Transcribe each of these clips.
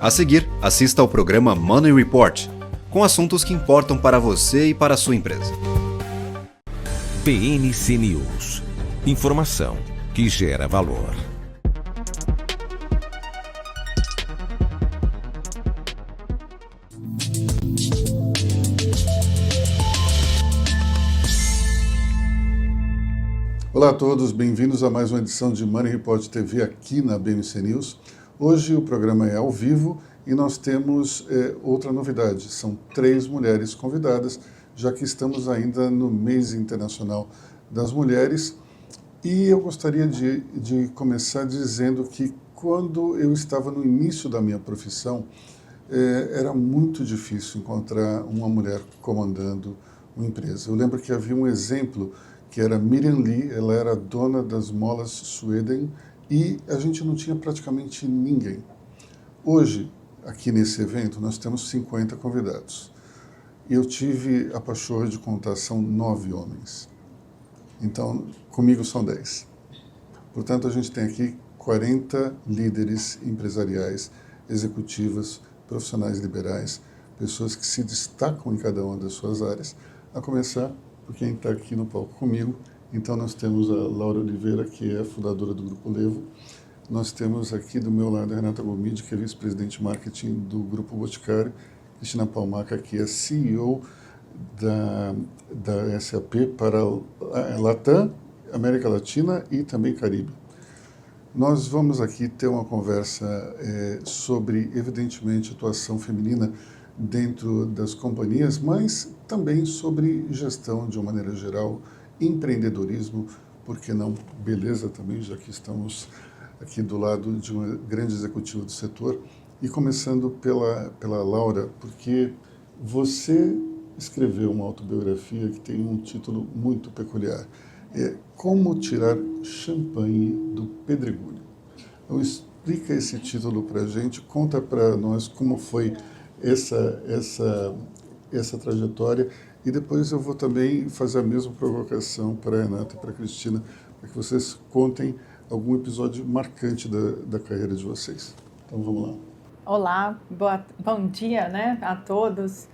A seguir, assista ao programa Money Report, com assuntos que importam para você e para a sua empresa. PNC News. Informação que gera valor. Olá a todos, bem-vindos a mais uma edição de Money Report TV aqui na BMC News. Hoje o programa é ao vivo e nós temos outra novidade. São 3 mulheres convidadas, já que estamos ainda no mês internacional das mulheres. E eu gostaria de começar dizendo que quando eu estava no início da minha profissão, era muito difícil encontrar uma mulher comandando uma empresa. Eu lembro que havia um exemplo que era Miriam Lee, ela era dona das Molas Sweden e a gente não tinha praticamente ninguém. Hoje, aqui nesse evento, nós temos 50 convidados. Eu tive a pachorra de contar, são 9 homens. Então, comigo são 10. Portanto, a gente tem aqui 40 líderes empresariais, executivas, profissionais liberais, pessoas que se destacam em cada uma das suas áreas, a começar por quem está aqui no palco comigo. Então, nós temos a Laura Oliveira, que é fundadora do Grupo Levo. Nós temos aqui do meu lado a Renata Gomide, que é vice-presidente de marketing do Grupo Boticário. Cristina Palmaca, que é CEO da SAP para a Latam, América Latina e também Caribe. Nós vamos aqui ter uma conversa sobre, evidentemente, atuação feminina dentro das companhias, mas também sobre gestão de uma maneira geral, empreendedorismo, por que não beleza também, já que estamos aqui do lado de uma grande executiva do setor. E começando pela Laura, porque você escreveu uma autobiografia que tem um título muito peculiar. É Como Tirar Champanhe do Pedregulho. Então, explica esse título para a gente, conta para nós como foi essa trajetória, e depois eu vou também fazer a mesma provocação para a Renata e para a Cristina, para que vocês contem algum episódio marcante da carreira de vocês. Então, vamos lá. Olá, bom dia, a todos.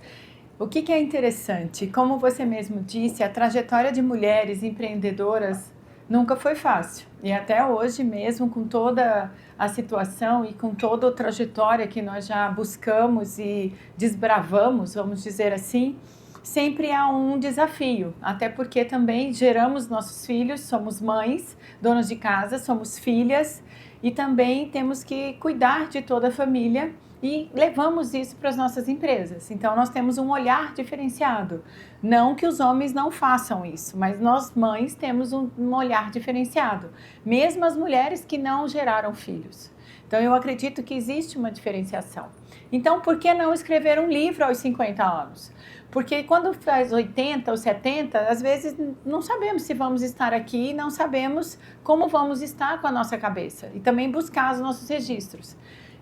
O que é interessante? Como você mesmo disse, a trajetória de mulheres empreendedoras nunca foi fácil. E até hoje mesmo, com toda a situação e com toda a trajetória que nós já buscamos e desbravamos, vamos dizer assim, sempre há um desafio. Até porque também geramos nossos filhos, somos mães, donas de casa, somos filhas e também temos que cuidar de toda a família e levamos isso para as nossas empresas. Então, nós temos um olhar diferenciado. Não que os homens não façam isso, mas nós mães temos um olhar diferenciado. Mesmo as mulheres que não geraram filhos. Então, eu acredito que existe uma diferenciação. Então, por que não escrever um livro aos 50 anos? Porque quando faz 80 ou 70, às vezes não sabemos se vamos estar aqui, não sabemos como vamos estar com a nossa cabeça. E também buscar os nossos registros.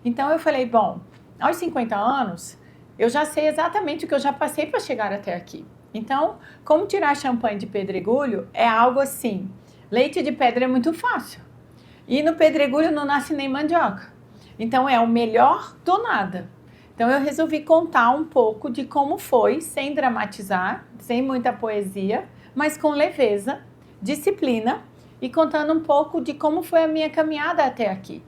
Então eu falei, bom, aos 50 anos, eu já sei exatamente o que eu já passei para chegar até aqui. Então, como tirar champanhe de pedregulho é algo assim, leite de pedra é muito fácil. E no pedregulho não nasce nem mandioca. Então é o melhor do nada. Então eu resolvi contar um pouco de como foi, sem dramatizar, sem muita poesia, mas com leveza, disciplina e contando um pouco de como foi a minha caminhada até aqui.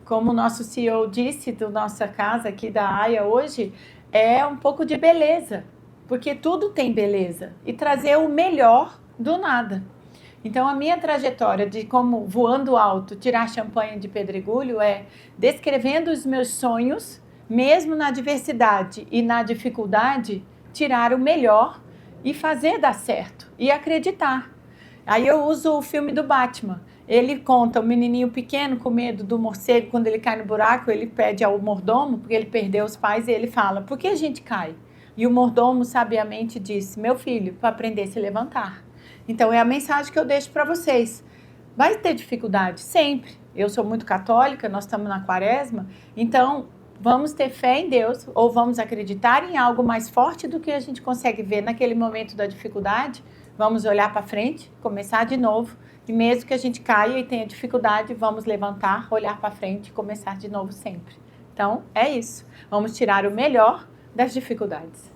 Como o nosso CEO disse da nossa casa aqui da AIA hoje, é um pouco de beleza, porque tudo tem beleza, e trazer o melhor do nada. Então, a minha trajetória de como voando alto, tirar champanhe de pedregulho é descrevendo os meus sonhos, mesmo na adversidade e na dificuldade, tirar o melhor e fazer dar certo, e acreditar. Aí eu uso o filme do Batman. Ele conta o menininho pequeno com medo do morcego, quando ele cai no buraco, ele pede ao mordomo, porque ele perdeu os pais, e ele fala, por que a gente cai? E o mordomo sabiamente disse, meu filho, para aprender a se levantar. Então é a mensagem que eu deixo para vocês. Vai ter dificuldade? Sempre. Eu sou muito católica, nós estamos na quaresma, então vamos ter fé em Deus, ou vamos acreditar em algo mais forte do que a gente consegue ver naquele momento da dificuldade. Vamos olhar para frente, começar de novo. E mesmo que a gente caia e tenha dificuldade, vamos levantar, olhar para frente e começar de novo sempre. Então, é isso. Vamos tirar o melhor das dificuldades.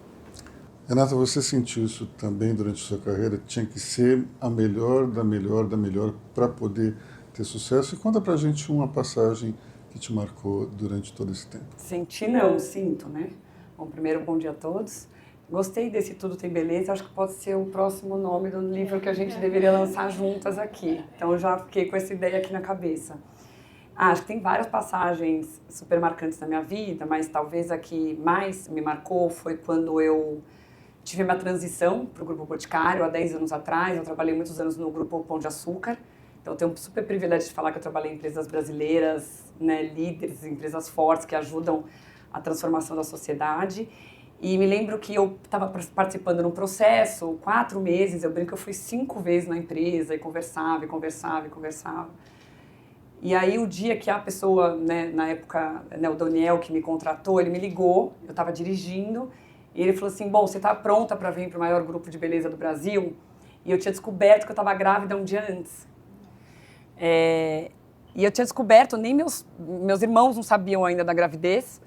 Renata, você sentiu isso também durante a sua carreira? Tinha que ser a melhor da melhor da melhor para poder ter sucesso? E conta pra gente uma passagem que te marcou durante todo esse tempo. Senti não, sinto, né? Bom, primeiro, bom dia a todos. Gostei desse Tudo Tem Beleza, acho que pode ser o próximo nome do livro que a gente deveria lançar juntas aqui. Então, eu já fiquei com essa ideia aqui na cabeça. Acho que tem várias passagens super marcantes na minha vida, mas talvez a que mais me marcou foi quando eu tive minha transição para o Grupo Boticário, há 10 anos atrás. Eu trabalhei muitos anos no Grupo Pão de Açúcar, então eu tenho um super privilégio de falar que eu trabalhei em empresas brasileiras, né, líderes, empresas fortes que ajudam a transformação da sociedade. E me lembro que eu estava participando de um processo, 4 meses, eu brinco que eu fui 5 vezes na empresa e conversava, e conversava, e conversava. E aí o dia que a pessoa, né, na época, né, o Daniel que me contratou, ele me ligou, eu estava dirigindo, e ele falou assim, bom, você está pronta para vir para o maior grupo de beleza do Brasil? E eu tinha descoberto que eu estava grávida um dia antes. E eu tinha descoberto, nem meus irmãos não sabiam ainda da gravidez,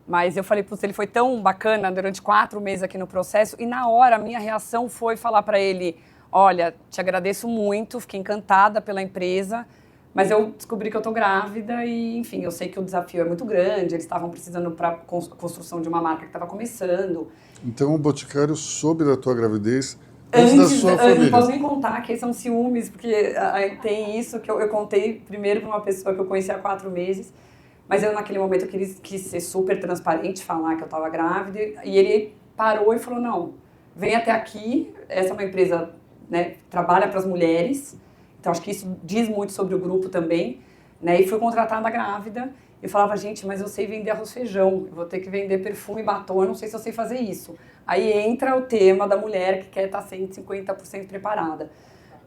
mas eu falei, putz, ele foi tão bacana durante 4 meses aqui no processo, e na hora a minha reação foi falar para ele, olha, te agradeço muito, fiquei encantada pela empresa, mas eu descobri que eu tô grávida e, enfim, eu sei que o desafio é muito grande, eles estavam precisando para a construção de uma marca que estava começando. Então o Boticário soube da tua gravidez antes da sua família. Não posso nem contar que são ciúmes, porque tem isso que eu contei primeiro para uma pessoa que eu conheci há 4 meses, mas eu naquele momento eu quis ser super transparente, falar que eu estava grávida, e ele parou e falou, não, vem até aqui, essa é uma empresa, né, trabalha para as mulheres, então acho que isso diz muito sobre o grupo também, né, e fui contratada grávida. Eu falava, gente, mas eu sei vender arroz e feijão, eu vou ter que vender perfume e batom, eu não sei se eu sei fazer isso. Aí entra o tema da mulher que quer estar 150% preparada.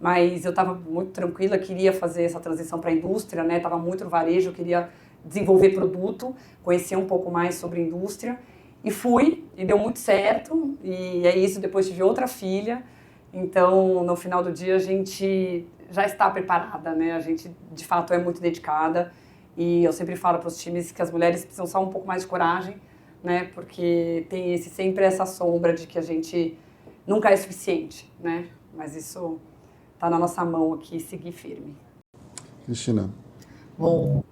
Mas eu estava muito tranquila, queria fazer essa transição para a indústria, né? Estava muito no varejo, eu queria desenvolver produto, conhecer um pouco mais sobre a indústria. E fui, e deu muito certo, e é isso, depois tive outra filha. Então, no final do dia, a gente já está preparada, né? A gente, de fato, é muito dedicada. E eu sempre falo para os times que as mulheres precisam só um pouco mais de coragem, né? Porque tem sempre essa sombra de que a gente nunca é suficiente, né? Mas isso está na nossa mão aqui, seguir firme. Cristina. Bom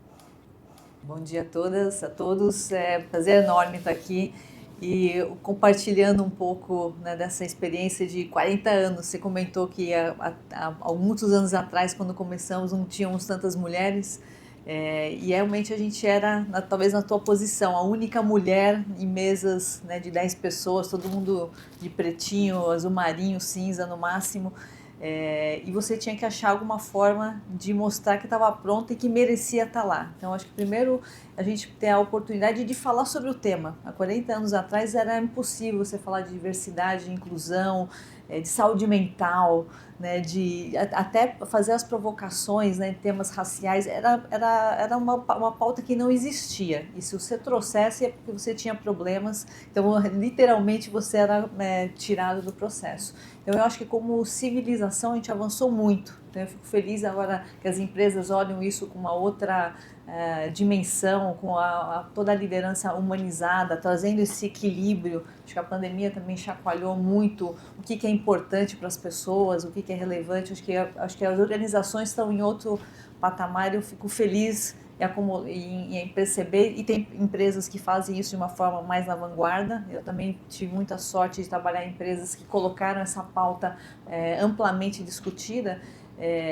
dia a todas, a todos. É um prazer enorme estar aqui e compartilhando um pouco, né, dessa experiência de 40 anos. Você comentou que há muitos anos atrás, quando começamos, não tínhamos tantas mulheres. E realmente a gente era, talvez na tua posição, a única mulher em mesas, né, de 10 pessoas, todo mundo de pretinho, azul marinho, cinza no máximo. E você tinha que achar alguma forma de mostrar que estava pronta e que merecia estar lá. Então, acho que primeiro a gente tem a oportunidade de falar sobre o tema. Há 40 anos atrás era impossível você falar de diversidade, de inclusão, de saúde mental, né, de até fazer as provocações, né, em temas raciais, era uma pauta que não existia. E se você trouxesse é porque você tinha problemas, então literalmente você era, né, tirado do processo. Então eu acho que como civilização a gente avançou muito. Então eu fico feliz agora que as empresas olham isso com uma outra dimensão, com toda a liderança humanizada, trazendo esse equilíbrio. Acho que a pandemia também chacoalhou muito o que é importante para as pessoas, o que é relevante. Acho que as organizações estão em outro patamar. Eu fico feliz em perceber, e tem empresas que fazem isso de uma forma mais na vanguarda. Eu também tive muita sorte de trabalhar em empresas que colocaram essa pauta amplamente discutida.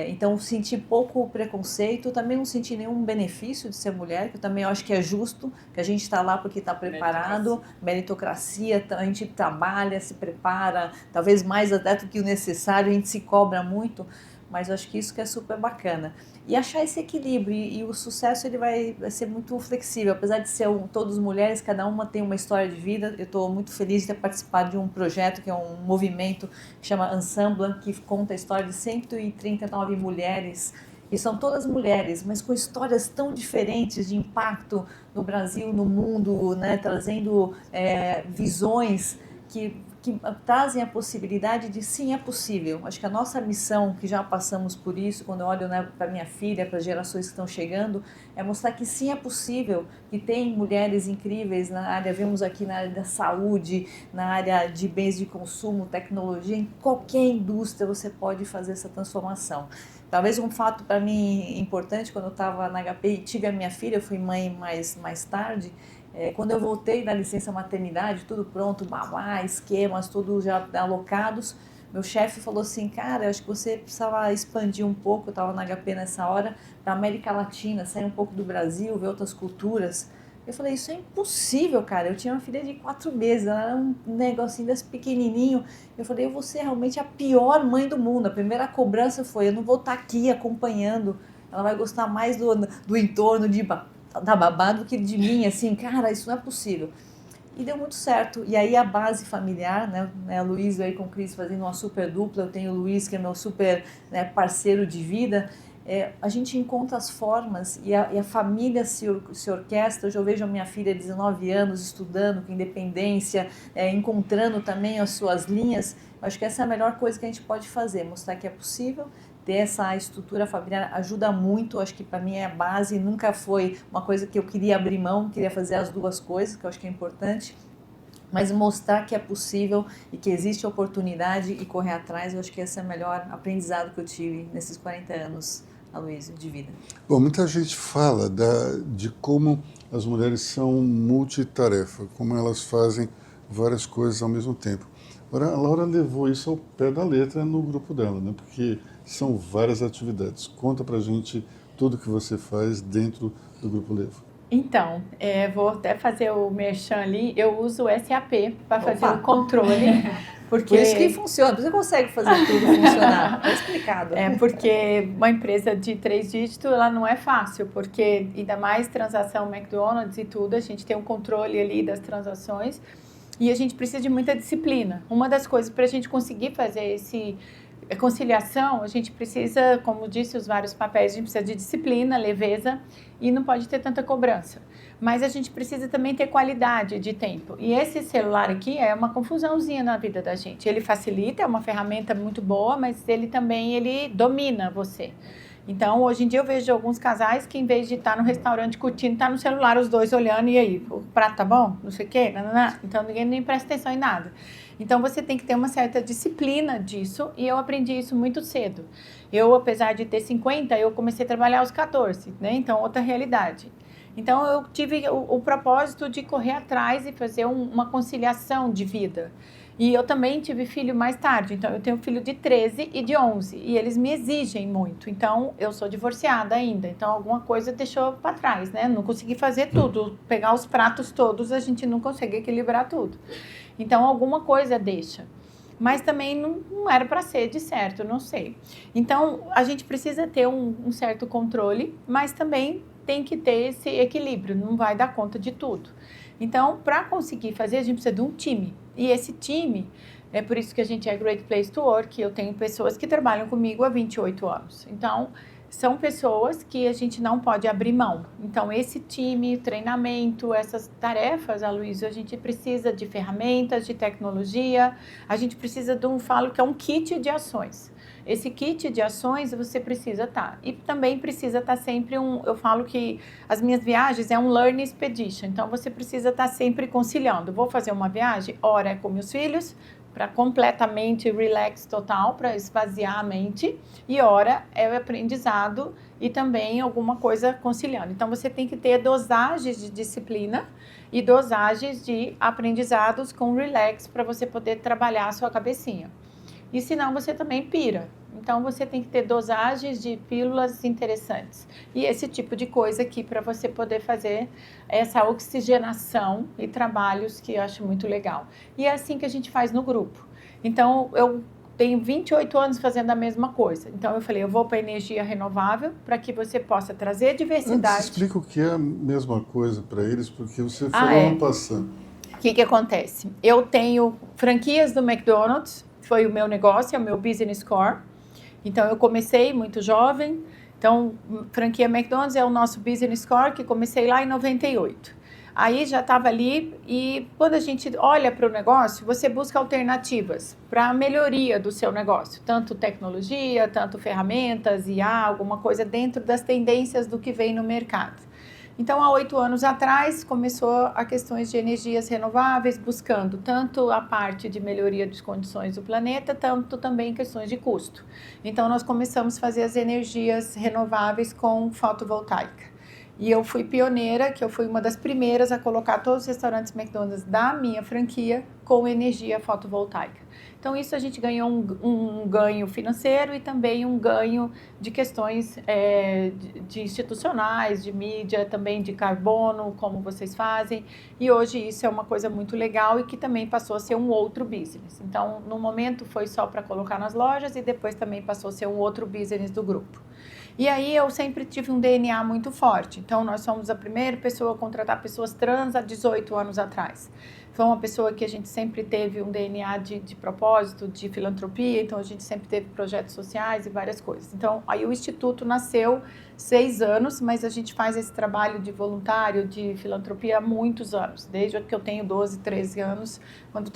Então senti pouco preconceito, também não senti nenhum benefício de ser mulher, que eu também acho que é justo, que a gente está lá porque está preparado, meritocracia, a gente trabalha, se prepara, talvez mais até do que o necessário, a gente se cobra muito, mas eu acho que isso que é super bacana. E achar esse equilíbrio, e o sucesso ele vai ser muito flexível, apesar de ser todas mulheres, cada uma tem uma história de vida. Eu estou muito feliz de ter participado de um projeto que é um movimento que chama Ensemble, que conta a história de 139 mulheres, e são todas mulheres, mas com histórias tão diferentes de impacto no Brasil, no mundo, né, trazendo visões que que trazem a possibilidade de sim, é possível. Acho que a nossa missão, que já passamos por isso, quando eu olho, né, para minha filha, para as gerações que estão chegando, é mostrar que sim, é possível, que tem mulheres incríveis na área, vemos aqui na área da saúde, na área de bens de consumo, tecnologia, em qualquer indústria você pode fazer essa transformação. Talvez um fato para mim importante, quando eu estava na HP e tive a minha filha, eu fui mãe mais tarde, quando eu voltei da licença maternidade, tudo pronto, babá, esquemas, tudo já alocados, meu chefe falou assim, cara, eu acho que você precisava expandir um pouco, eu estava na HP nessa hora, para a América Latina, sair um pouco do Brasil, ver outras culturas. Eu falei, isso é impossível, cara. Eu tinha uma filha de 4 meses, ela era um negocinho desse pequenininho. Eu falei, eu vou ser realmente a pior mãe do mundo. A primeira cobrança foi, eu não vou estar aqui acompanhando, ela vai gostar mais do entorno da babá do que de mim, assim, cara, isso não é possível. E deu muito certo. E aí a base familiar, né, a Luiz aí com o Cris fazendo uma super dupla, eu tenho o Luiz que é meu super, né, parceiro de vida, a gente encontra as formas e a família se orquestra. Hoje eu vejo a minha filha de 19 anos estudando com independência, encontrando também as suas linhas. Eu acho que essa é a melhor coisa que a gente pode fazer, mostrar que é possível. Ter essa estrutura familiar ajuda muito, acho que para mim é a base, nunca foi uma coisa que eu queria abrir mão, queria fazer as duas coisas, que eu acho que é importante, mas mostrar que é possível e que existe oportunidade e correr atrás, eu acho que esse é o melhor aprendizado que eu tive nesses 40 anos, Aloysio, de vida. Bom, muita gente fala de como as mulheres são multitarefa, como elas fazem várias coisas ao mesmo tempo. Agora, a Laura levou isso ao pé da letra no grupo dela, né? Porque são várias atividades. Conta pra gente tudo que você faz dentro do Grupo Levo. Então, vou até fazer o merchan ali. Eu uso o SAP para fazer o controle. Porque... Por isso que funciona, você consegue fazer tudo funcionar, está explicado. Porque uma empresa de 3 dígitos, ela não é fácil, porque ainda mais transação McDonald's e tudo, a gente tem um controle ali das transações e a gente precisa de muita disciplina. Uma das coisas para a gente conseguir fazer esse conciliação, a gente precisa, como disse, os vários papéis, a gente precisa de disciplina, leveza e não pode ter tanta cobrança. Mas a gente precisa também ter qualidade de tempo. E esse celular aqui é uma confusãozinha na vida da gente. Ele facilita, é uma ferramenta muito boa, mas ele também domina você. Então, hoje em dia eu vejo alguns casais que, em vez de estar no restaurante curtindo, tá no celular os dois olhando, e aí, o prato tá bom? Não sei o quê, então ninguém nem presta atenção em nada. Então, você tem que ter uma certa disciplina disso, e eu aprendi isso muito cedo. Eu, apesar de ter 50, eu comecei a trabalhar aos 14, né? Então, outra realidade. Então, eu tive o propósito de correr atrás e fazer uma conciliação de vida. E eu também tive filho mais tarde, então eu tenho filho de 13 e de 11, e eles me exigem muito. Então, eu sou divorciada ainda, então alguma coisa deixou para trás, né? Não consegui fazer tudo, pegar os pratos todos, a gente não consegue equilibrar tudo. Então, alguma coisa deixa. Mas também não era para ser de certo, não sei. Então, a gente precisa ter um certo controle, mas também tem que ter esse equilíbrio, não vai dar conta de tudo. Então, para conseguir fazer, a gente precisa de um time. E esse time, é por isso que a gente é Great Place to Work, eu tenho pessoas que trabalham comigo há 28 anos. Então, são pessoas que a gente não pode abrir mão. Então, esse time, treinamento, essas tarefas, Aloysio, a gente precisa de ferramentas, de tecnologia, a gente precisa de falo que é um kit de ações. Esse kit de ações você precisa estar. E também precisa estar sempre eu falo que as minhas viagens é um learning expedition. Então, você precisa estar sempre conciliando. Vou fazer uma viagem, ora é com meus filhos, para completamente relax total, para esvaziar a mente, e ora é o aprendizado e também alguma coisa conciliando. Então, você tem que ter dosagens de disciplina e dosagens de aprendizados com relax para você poder trabalhar a sua cabecinha. E senão você também pira. Então, você tem que ter dosagens de pílulas interessantes. E esse tipo de coisa aqui para você poder fazer essa oxigenação e trabalhos que eu acho muito legal. E é assim que a gente faz no grupo. Então, eu tenho 28 anos fazendo a mesma coisa. Então, eu falei, eu vou para a energia renovável para que você possa trazer diversidade. Antes, explica o que é a mesma coisa para eles, porque você falou ano passado. O que acontece? Eu tenho franquias do McDonald's, foi o meu negócio, é o meu business core. Então, eu comecei muito jovem. Então, franquia McDonald's é o nosso business core, que comecei lá em 98. Aí já estava ali e quando a gente olha para o negócio, você busca alternativas para a melhoria do seu negócio, tanto tecnologia, tanto ferramentas, IA, alguma coisa dentro das tendências do que vem no mercado. Então, há 8 anos atrás, começou a questões de energias renováveis, buscando tanto a parte de melhoria das condições do planeta, tanto também questões de custo. Então, nós começamos a fazer as energias renováveis com fotovoltaica. E eu fui pioneira, que eu fui uma das primeiras a colocar todos os restaurantes McDonald's da minha franquia com energia fotovoltaica. Então, isso a gente ganhou um ganho financeiro e também um ganho de questões de institucionais, de mídia, também de carbono, como vocês fazem. E hoje isso é uma coisa muito legal e que também passou a ser um outro business. Então, no momento foi só para colocar nas lojas e depois também passou a ser um outro business do grupo. E aí eu sempre tive um DNA muito forte. Então, nós somos a primeira pessoa a contratar pessoas trans há 18 anos atrás. Foi uma pessoa que a gente sempre teve um DNA de propósito, de filantropia, então a gente sempre teve projetos sociais e várias coisas. Então, aí o Instituto nasceu 6 anos, mas a gente faz esse trabalho de voluntário, de filantropia há muitos anos, desde que eu tenho 12, 13 anos, quando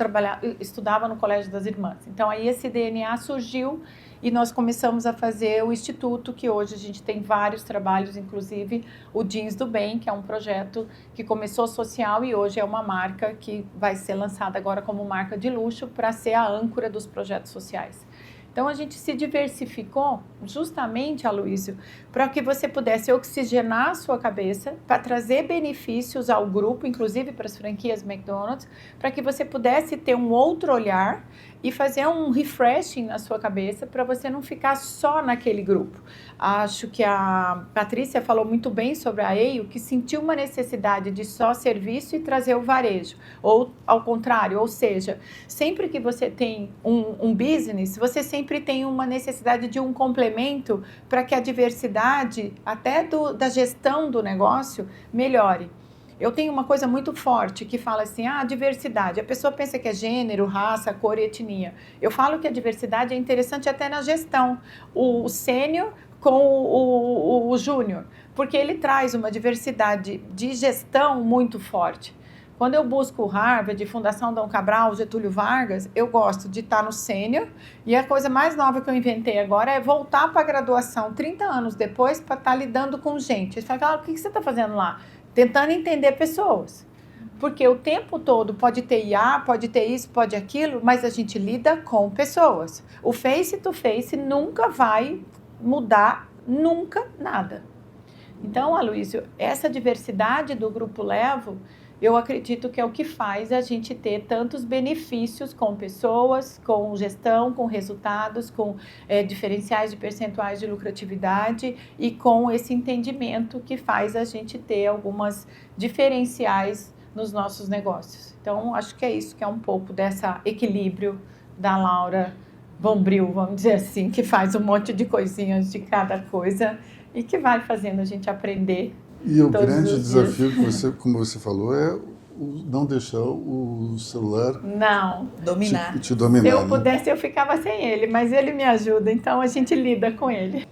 estudava no Colégio das Irmãs. Então, aí esse DNA surgiu e nós começamos a fazer o Instituto, que hoje a gente tem vários trabalhos, inclusive o Jeans do Bem, que é um projeto que começou social e hoje é uma marca que vai ser lançada agora como marca de luxo para ser a âncora dos projetos sociais. Então, a gente se diversificou justamente, Aloysio, para que você pudesse oxigenar a sua cabeça, para trazer benefícios ao grupo, inclusive para as franquias McDonald's, para que você pudesse ter um outro olhar e fazer um refreshing na sua cabeça para você não ficar só naquele grupo. Acho que a Patrícia falou muito bem sobre a EIO, que sentiu uma necessidade de só serviço e trazer o varejo, ou ao contrário, ou seja, sempre que você tem um business, você sempre tem uma necessidade de um complemento para que a diversidade, até da gestão do negócio, melhore. Eu tenho uma coisa muito forte que fala assim, diversidade. A pessoa pensa que é gênero, raça, cor e etnia. Eu falo que a diversidade é interessante até na gestão. O sênior com o júnior, porque ele traz uma diversidade de gestão muito forte. Quando eu busco o Harvard, Fundação Dom Cabral, Getúlio Vargas, eu gosto de estar no sênior. E a coisa mais nova que eu inventei agora é voltar para a graduação 30 anos depois para estar lidando com gente. Eles falam, o que você está fazendo lá? Tentando entender pessoas. Porque o tempo todo pode ter IA, pode ter isso, pode aquilo, mas a gente lida com pessoas. O face to face nunca vai mudar, nunca nada. Então, Aloysio, essa diversidade do Grupo Levo, eu acredito que é o que faz a gente ter tantos benefícios com pessoas, com gestão, com resultados, com diferenciais de percentuais de lucratividade e com esse entendimento que faz a gente ter algumas diferenciais nos nossos negócios. Então, acho que é isso, que é um pouco desse equilíbrio da Laura Bombril, vamos dizer assim, que faz um monte de coisinhas de cada coisa e que vai fazendo a gente aprender. E o grande desafio, que você, como você falou, é não deixar o celular te dominar. Se eu pudesse, eu ficava sem ele, mas ele me ajuda, então a gente lida com ele.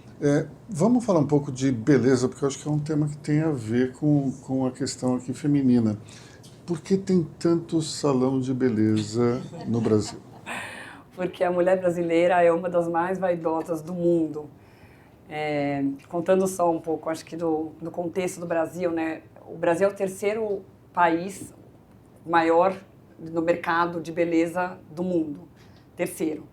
Vamos falar um pouco de beleza, porque eu acho que é um tema que tem a ver com a questão aqui feminina. Por que tem tanto salão de beleza no Brasil? Porque a mulher brasileira é uma das mais vaidosas do mundo. Contando só um pouco, acho que do contexto do Brasil, né? O Brasil é o terceiro país maior no mercado de beleza do mundo. Terceiro.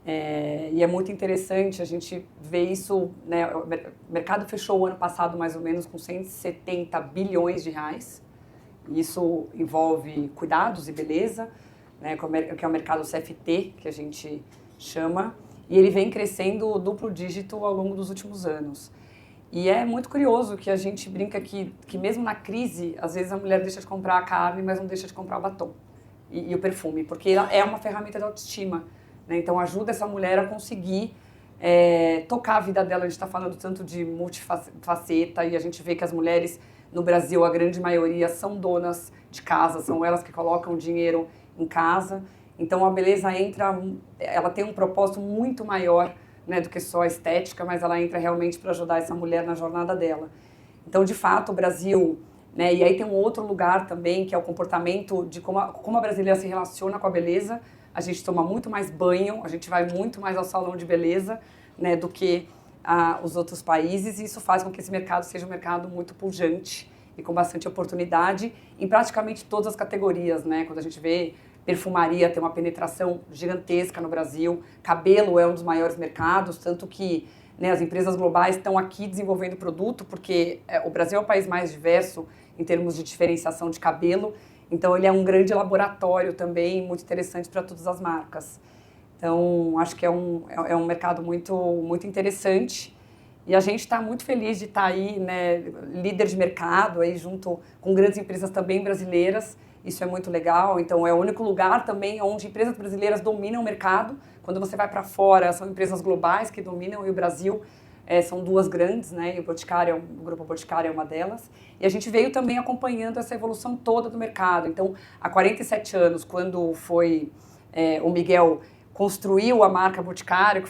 E é muito interessante a gente ver isso, né? O mercado fechou o ano passado mais ou menos com 170 bilhões de reais. Isso envolve cuidados e beleza, né? Que é o mercado CFT, que a gente chama. E ele vem crescendo duplo dígito ao longo dos últimos anos. E é muito curioso que a gente brinca que mesmo na crise, às vezes a mulher deixa de comprar a carne, mas não deixa de comprar o batom e o perfume, porque é uma ferramenta de autoestima, né? Então ajuda essa mulher a conseguir tocar a vida dela. A gente está falando tanto de multifaceta e a gente vê que as mulheres no Brasil, a grande maioria, são donas de casa, são elas que colocam dinheiro em casa. Então, a beleza ela tem um propósito muito maior, né, do que só a estética, mas ela entra realmente para ajudar essa mulher na jornada dela. Então, de fato, o Brasil, né? E aí tem um outro lugar também, que é o comportamento de como a brasileira se relaciona com a beleza. A gente toma muito mais banho, a gente vai muito mais ao salão de beleza, né, do que os outros países, e isso faz com que esse mercado seja um mercado muito pujante e com bastante oportunidade em praticamente todas as categorias, né? Quando a gente vê perfumaria tem uma penetração gigantesca no Brasil, cabelo é um dos maiores mercados, tanto que, né, as empresas globais estão aqui desenvolvendo produto, porque o Brasil é o país mais diverso em termos de diferenciação de cabelo, então ele é um grande laboratório também, muito interessante para todas as marcas. Então, acho que é um mercado muito, muito interessante. E a gente está muito feliz de estar aí, né, líder de mercado, aí junto com grandes empresas também brasileiras. Isso é muito legal. Então, é o único lugar também onde empresas brasileiras dominam o mercado. Quando você vai para fora, são empresas globais que dominam, e o Brasil são duas grandes, né? E o Grupo Boticário é uma delas. E a gente veio também acompanhando essa evolução toda do mercado. Então, há 47 anos, quando foi o Miguel construiu a marca Boticário,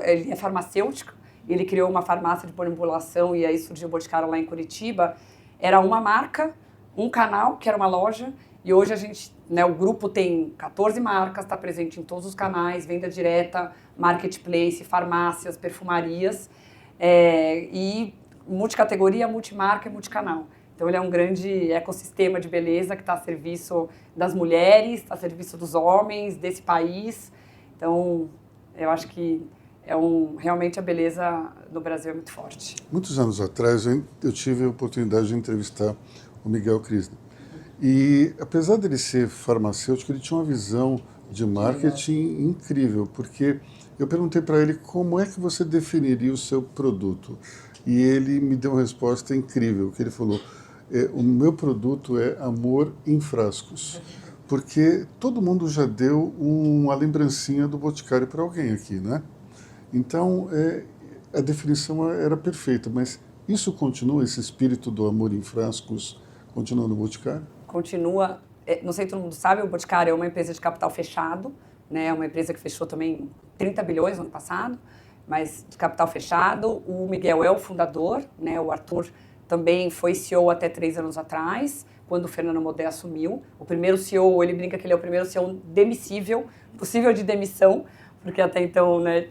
ele é farmacêutico, ele criou uma farmácia de formulação e aí surgiu o Boticário lá em Curitiba. Era uma marca, um canal, que era uma loja, e hoje a gente, né, o grupo tem 14 marcas, está presente em todos os canais, venda direta, marketplace, farmácias, perfumarias, e multicategoria, multimarca e multicanal. Então ele é um grande ecossistema de beleza que está a serviço das mulheres, está a serviço dos homens, desse país. Então, eu acho que realmente a beleza no Brasil é muito forte. Muitos anos atrás, eu tive a oportunidade de entrevistar o Miguel Krisner. E, apesar dele ser farmacêutico, ele tinha uma visão de marketing incrível, porque eu perguntei para ele como é que você definiria o seu produto. E ele me deu uma resposta incrível, que ele falou, o meu produto é amor em frascos. Porque todo mundo já deu uma lembrancinha do Boticário para alguém aqui, né? Então, a definição era perfeita, mas isso continua, esse espírito do amor em frascos, continua no Boticário? Continua, não sei se todo mundo sabe, o Boticário é uma empresa de capital fechado, né? É uma empresa que fechou também 30 bilhões no ano passado, mas de capital fechado. O Miguel é o fundador, né? O Arthur também foi CEO até 3 anos atrás, quando o Fernando Modé assumiu. O primeiro CEO, ele brinca que ele é o primeiro CEO demissível, possível de demissão, porque até então, né,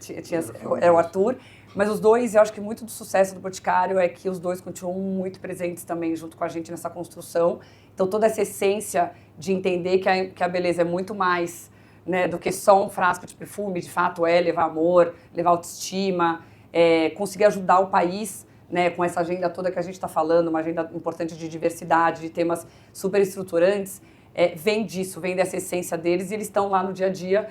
era o Arthur. Mas os dois, eu acho que muito do sucesso do Boticário é que os dois continuam muito presentes também junto com a gente nessa construção. Então toda essa essência de entender que a beleza é muito mais, né, do que só um frasco de perfume, de fato levar amor, levar autoestima, conseguir ajudar o país, né, com essa agenda toda que a gente está falando, uma agenda importante de diversidade, de temas super estruturantes, vem disso, vem dessa essência deles, e eles estão lá no dia a dia.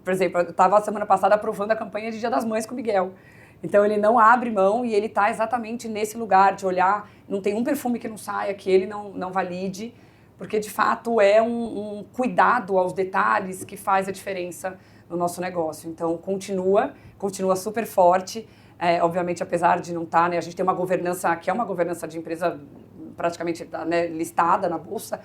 Por exemplo, eu estava semana passada aprovando a campanha de Dia das Mães com o Miguel. Então ele não abre mão e ele está exatamente nesse lugar de olhar, não tem um perfume que não saia, que ele não valide, porque de fato é um cuidado aos detalhes que faz a diferença no nosso negócio. Então continua super forte. Obviamente, apesar de não estar, né, a gente tem uma governança que é uma governança de empresa praticamente, né, listada na bolsa,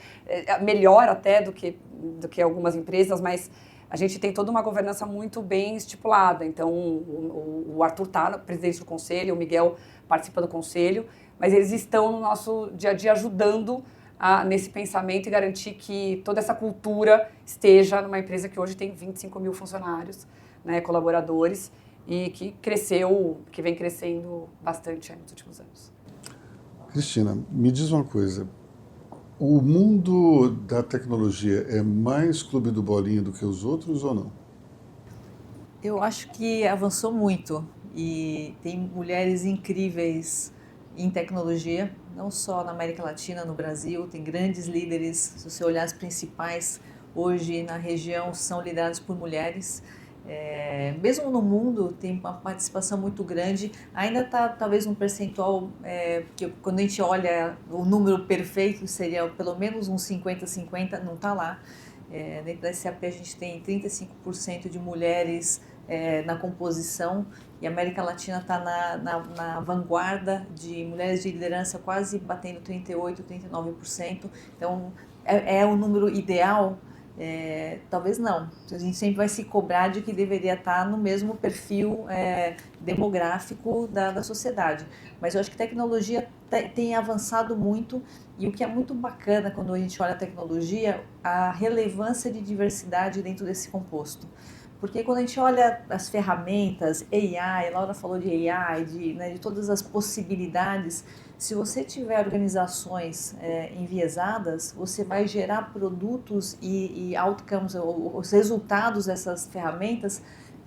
melhor até do que algumas empresas, mas a gente tem toda uma governança muito bem estipulada. Então, o Arthur está presidente do conselho, o Miguel participa do conselho, mas eles estão no nosso dia a dia ajudando nesse pensamento e garantir que toda essa cultura esteja numa empresa que hoje tem 25 mil funcionários, né, colaboradores, e que vem crescendo bastante nos últimos anos. Cristina, me diz uma coisa, o mundo da tecnologia é mais clube do bolinha do que os outros ou não? Eu acho que avançou muito e tem mulheres incríveis em tecnologia, não só na América Latina, no Brasil, tem grandes líderes, se você olhar as principais hoje na região são lideradas por mulheres. Mesmo no mundo tem uma participação muito grande, ainda está talvez um percentual, porque quando a gente olha o número perfeito seria pelo menos uns 50-50, não está lá. Dentro da SAP a gente tem 35% de mulheres na composição e a América Latina está na vanguarda de mulheres de liderança quase batendo 38-39%, então é o número ideal. Talvez não, a gente sempre vai se cobrar de que deveria estar no mesmo perfil demográfico da sociedade, mas eu acho que tecnologia tem avançado muito, e o que é muito bacana quando a gente olha a tecnologia, a relevância de diversidade dentro desse composto. Porque quando a gente olha as ferramentas, AI, a Laura falou de AI, de todas as possibilidades, se você tiver organizações enviesadas, você vai gerar produtos e outcomes, os resultados dessas ferramentas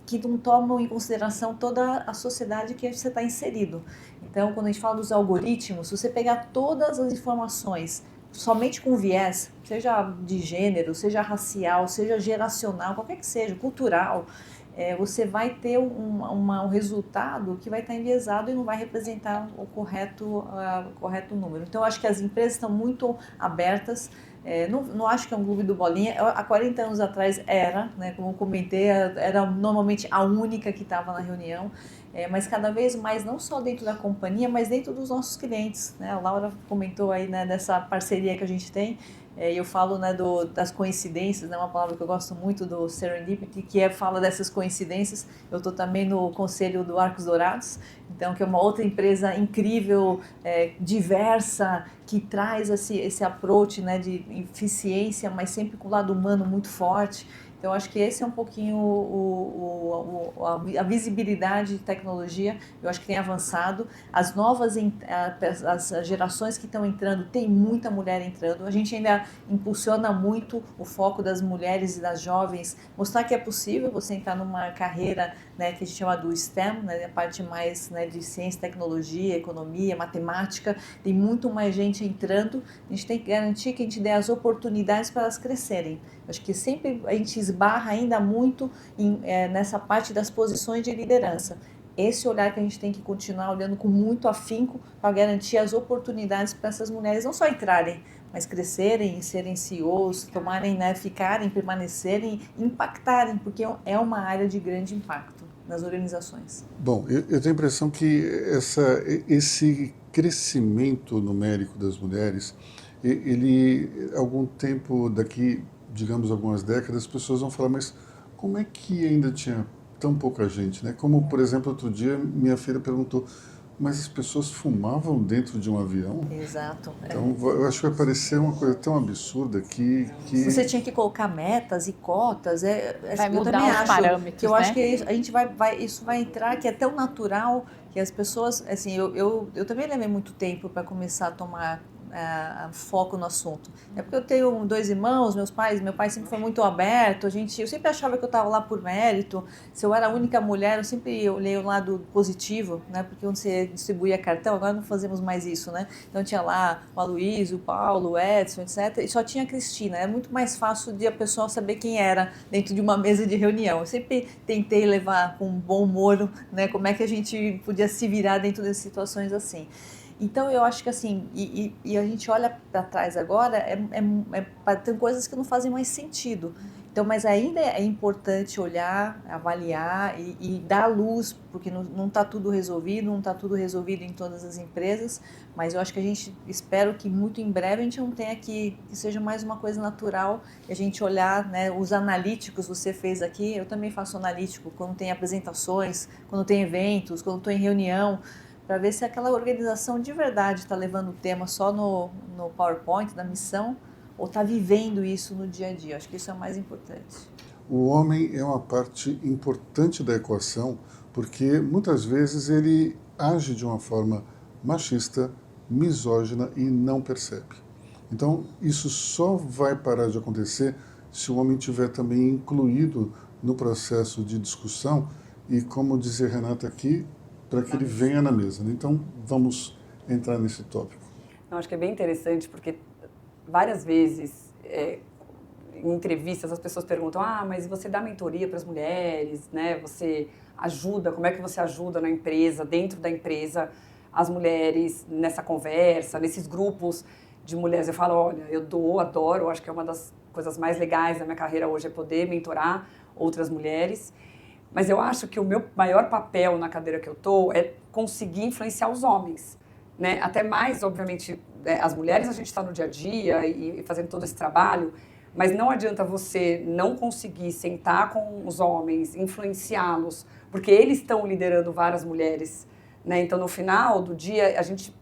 que não tomam em consideração toda a sociedade que você está inserido. Então, quando a gente fala dos algoritmos, se você pegar todas as informações somente com viés, seja de gênero, seja racial, seja geracional, qualquer que seja, cultural, você vai ter um resultado que vai estar enviesado e não vai representar o correto número. Então, eu acho que as empresas estão muito abertas. Não acho que é um clube do bolinha. Há 40 anos atrás era, né, como eu comentei, era normalmente a única que estava na reunião, mas cada vez mais, não só dentro da companhia, mas dentro dos nossos clientes, né? A Laura comentou aí, né, dessa parceria que a gente tem. Eu falo, né, das coincidências, né, uma palavra que eu gosto muito, do serendipity, que fala dessas coincidências. Eu estou também no conselho do Arcos Dourados, então, que é uma outra empresa incrível, diversa, que traz esse approach, né, de eficiência, mas sempre com o lado humano muito forte. Então, acho que esse é um pouquinho a visibilidade de tecnologia. Eu acho que tem avançado. As gerações que estão entrando, tem muita mulher entrando. A gente ainda impulsiona muito o foco das mulheres e das jovens, mostrar que é possível você entrar numa carreira, né, que a gente chama do STEM, né, a parte mais, né, de ciência, tecnologia, economia, matemática. Tem muito mais gente entrando. A gente tem que garantir que a gente dê as oportunidades para elas crescerem. Acho que sempre a gente esbarra ainda muito nessa parte das posições de liderança. Esse olhar que a gente tem que continuar olhando com muito afinco para garantir as oportunidades para essas mulheres não só entrarem, mas crescerem, serem CEOs, tomarem, né, ficarem, permanecerem, impactarem, porque é uma área de grande impacto nas organizações. Bom, eu tenho a impressão que esse crescimento numérico das mulheres, ele, algum tempo daqui, digamos algumas décadas, as pessoas vão falar, mas como é que ainda tinha tão pouca gente, né? Como, por exemplo, outro dia minha filha perguntou, mas as pessoas fumavam dentro de um avião? Exato. Então, eu acho que vai parecer uma coisa tão absurda que... Você tinha que colocar metas e cotas. Vai mudar eu também os acho, parâmetros, que eu né? acho que a gente isso vai entrar, que é tão natural que as pessoas, assim, eu também levei muito tempo para começar a tomar foco no assunto. É porque eu tenho 2 irmãos, meu pai sempre foi muito aberto, eu sempre achava que eu estava lá por mérito. Se eu era a única mulher, eu sempre olhei o lado positivo, né? Porque quando você distribuía cartão, agora não fazemos mais isso, né? Então tinha lá o Aloysio, o Paulo, o Edson, etc. E só tinha a Cristina. É muito mais fácil de a pessoa saber quem era dentro de uma mesa de reunião. Eu sempre tentei levar com bom humor, né? Como é que a gente podia se virar dentro de situações assim. Então, eu acho que assim, e a gente olha para trás agora, tem coisas que não fazem mais sentido. Então, mas ainda é importante olhar, avaliar e dar luz, porque não está tudo resolvido, não está tudo resolvido em todas as empresas, mas eu acho que espero que muito em breve a gente não tenha que seja mais uma coisa natural, e a gente olhar, né, os analíticos, você fez aqui, eu também faço analítico, quando tem apresentações, quando tem eventos, quando estou em reunião, para ver se aquela organização de verdade está levando o tema só no PowerPoint, da missão, ou está vivendo isso no dia a dia. Acho que isso é o mais importante. O homem é uma parte importante da equação, porque muitas vezes ele age de uma forma machista, misógina e não percebe. Então, isso só vai parar de acontecer se o homem estiver também incluído no processo de discussão e, como dizia Renata aqui, para que ele venha na mesa. Então, vamos entrar nesse tópico. Eu acho que é bem interessante, porque várias vezes, em entrevistas, as pessoas perguntam, mas você dá mentoria para as mulheres, né? Você ajuda, como é que você ajuda na empresa, dentro da empresa, as mulheres nessa conversa, nesses grupos de mulheres? Eu falo, olha, eu adoro, acho que é uma das coisas mais legais da minha carreira hoje é poder mentorar outras mulheres. Mas eu acho que o meu maior papel na cadeira que eu estou é conseguir influenciar os homens, né? Até mais, obviamente, as mulheres a gente está no dia a dia e fazendo todo esse trabalho, mas não adianta você não conseguir sentar com os homens, influenciá-los, porque eles estão liderando várias mulheres né? Então, no final do dia,